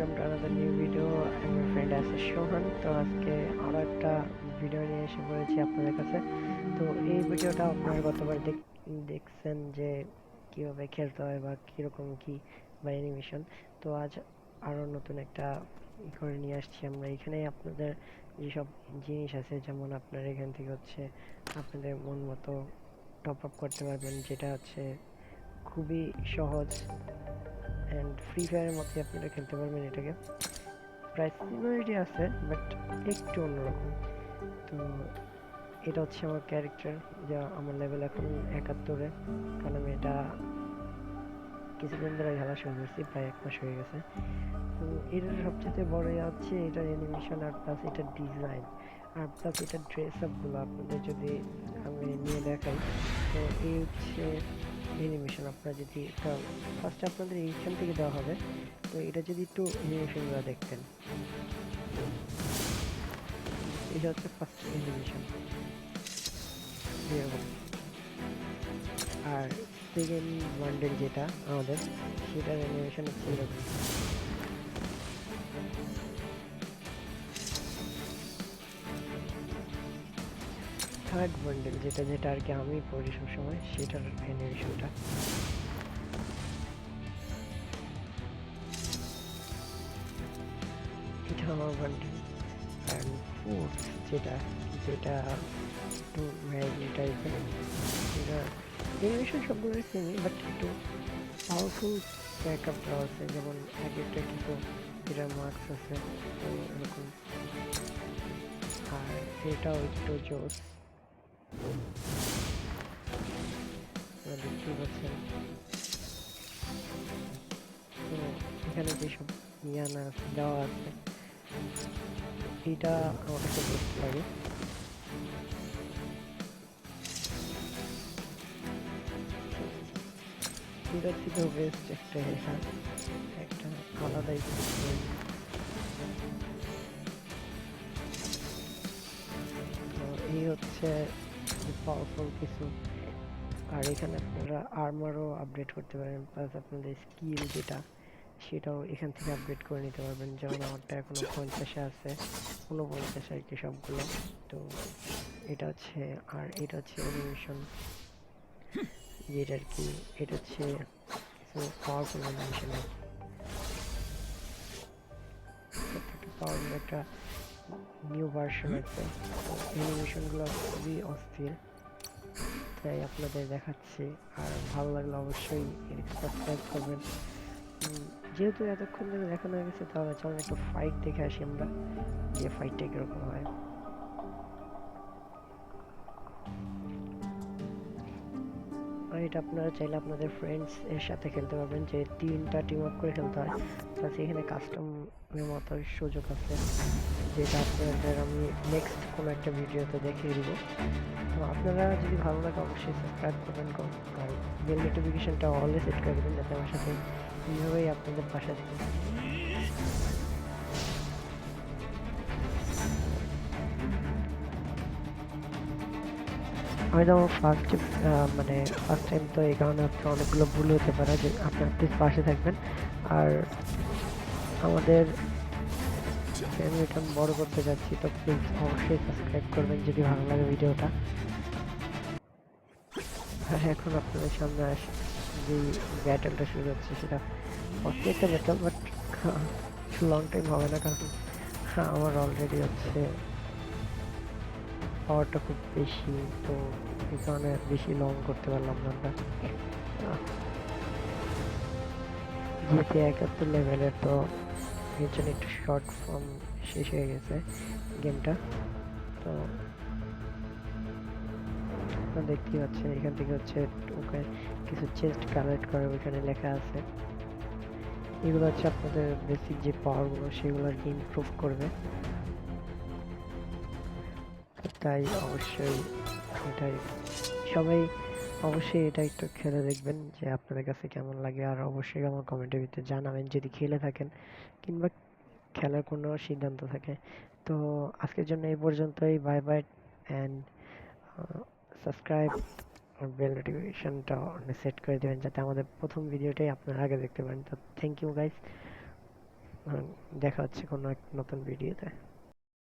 Welcome to another new video. আমি friend আছে সোহান। তো আজকে আরও একটা ভিডিও নিয়ে এসে পড়েছি আপনাদের কাছে। তো এই ভিডিওটা আপনারা গতবার দেখছেন যে কিভাবে খেলতে হয় বা কিরকম কি বা অ্যানিমেশন। তো আজ আরও নতুন একটা করে নিয়ে আসছি আমরা। এখানে আপনাদের যেসব জিনিস আছে, যেমন আপনার এখান থেকে হচ্ছে আপনাদের মন মতো টপ আপ করতে পারবেন, যেটা হচ্ছে খুবই সহজ অ্যান্ড ফ্রি ফায়ারের মধ্যে আপনারা খেলতে পারবেন এটাকে। প্রায় সিমিলারিটি আছে বাট একটু অন্যরকম। তো এটা হচ্ছে আমার ক্যারেক্টার, যা আমার লেভেল এখন 71-এ, কারণ আমি এটা কিছুদিন ধরে খেলা শুরু করছি, প্রায় 1 মাস হয়ে গেছে। তো এটার সবচেয়ে বড় ইয়ে হচ্ছে এটার অ্যানিমেশন, আর প্লাস এটার ডিজাইন, আর প্লাস এটার ড্রেস আপগুলো আপনাদের যদি আমি নিয়ে দেখাই। তো এই হচ্ছে অ্যানিমেশন। আপনারা যদি এটা ফার্স্টে আপনাদের এইখান থেকে দেওয়া হবে, তো এটা যদি একটু অ্যানিমেশনগুলো দেখতেন, এটা হচ্ছে ফার্স্ট অ্যানিমেশন এরকম। আর সেকেন্ড বান্ডেল যেটা আমাদের, সেটার অ্যানিমেশন হচ্ছে এরকম। থার্ড বান্ডেল যেটা আর কি আমি পড়ি সবসময়, সেটার অ্যানিমেশনটা এটা আমার বান্ডেল। অ্যান্ড ফোর্থ যেটা যেটা একটু ম্যাগি টাইপের, এটা অ্যানিমেশন সবগুলো সেমই, বাট একটু পাওয়ারফুল ব্যাকআপ দেওয়া আছে, যেমন এক একটা কিছু যেটার মার্কস আছে, তো এরকম। আর এটাও একটু জোস, দেখতেই পাচ্ছেন। তো এখানে যেসব ইয়ানা দেওয়া আছে, এটা আমার কাছে বেস্ট লাগে। এটা ছিল বেস্ট একটা একটা আলাদাই experience। তো এই হচ্ছে পাওয়ারফুল কিছু। আর এখানে আপনারা আর্মারও আপডেট করতে পারেন, প্লাস আপনাদের স্কিল যেটা, সেটাও এখান থেকে আপডেট করে নিতে পারবেন। যেমন আমারটা এখনো 50-এ আছে, 49 আর কি সবগুলো। তো এটা হচ্ছে, আর এটা হচ্ছে অ্যানিমেশন যেটা আর কি, এটা হচ্ছে কিছু পাওয়ারফুল অ্যানিমেশন আর কি। প্রত্যেকটা পাওয়ারফুল একটা নিউ ভার্সন আছে। তো অ্যানিমেশনগুলো খুবই অস্থির, তাই আপনাদের দেখাচ্ছি। আর ভালো লাগলে অবশ্যই সাবস্ক্রাইব করবেন। যেহেতু এতক্ষণ ধরে দেখানো হয়ে গেছে, তাহলে চলুন একটু ফাইট দেখে আসি আমরা, যে ফাইটটা কিরকম হয়। আর এটা আপনারা চাইলে আপনাদের ফ্রেন্ডস এর সাথে খেলতে পারবেন, যে 3টা টিম আপ করে খেলতে হয়। প্লাস এখানে কাস্টমের মতো সুযোগ আছে, যেটা আপনাদের আমি নেক্সট কোনো একটা ভিডিওতে দেখিয়ে দিব। তো আপনারা যদি ভালো লাগে অবশ্যই সাবস্ক্রাইব করবেন, আর বেল নোটিফিকেশনটা অলওয়েজ সেট করে দেবেন, যাতে আমার সাথে এইভাবেই আপনাদের পাশে থাকেন। আমি যেমন মানে ফার্স্ট টাইম, তো এই কারণে আপনার অনেকগুলো ভুল হতে পারে, যে আপনার প্লিজ পাশে থাকবেন। আর আমাদের ফ্যামিলিটা আমি বড় করতে যাচ্ছি, তো প্লিজ অবশ্যই সাবস্ক্রাইব করবেন যদি ভালো লাগে ভিডিওটা। আর এখন আপনাদের সামনে যে ব্যাটেলটা শুরু হচ্ছে, সেটা অস্থির একটা ব্যাটেল, বাট লং টাইম হবে না, কারণ আমার অলরেডি হচ্ছে পাওয়ারটা খুব বেশি। তো এই কারণে বেশি লং করতে পারলাম না আমরা। যেহেতু 71 লেভেলের, তো এর জন্য একটু শর্ট ফর্ম শেষ হয়ে গেছে গেমটা। তো আপনারা দেখতেই পাচ্ছেন, এখান থেকে হচ্ছে ওকে কিছু চেস্ট কালেক্ট করে, ওইখানে লেখা আছে। এগুলো হচ্ছে আপনাদের বেসিক যে পাওয়ারগুলো, সেগুলো আর কি ইমপ্রুভ করবে। তাই অবশ্যই এটাই সবাই অবশ্যই এটা একটু খেলে দেখবেন, যে আপনাদের কাছে কেমন লাগে। আর অবশ্যই আমার কমেন্টের ভিতরে জানাবেন যদি খেলে থাকেন, কিংবা খেলার কোনো সিদ্ধান্ত থাকে। তো আজকের জন্য এই পর্যন্তই। বাই বাই, অ্যান্ড সাবস্ক্রাইব আর বেল নোটিফিকেশনটা সেট করে দেবেন, যাতে আমাদের প্রথম ভিডিওটাই আপনারা আগে দেখতে পারেন। তো থ্যাংক ইউ গাইস। দেখা হচ্ছে কোনো এক নতুন ভিডিওতে।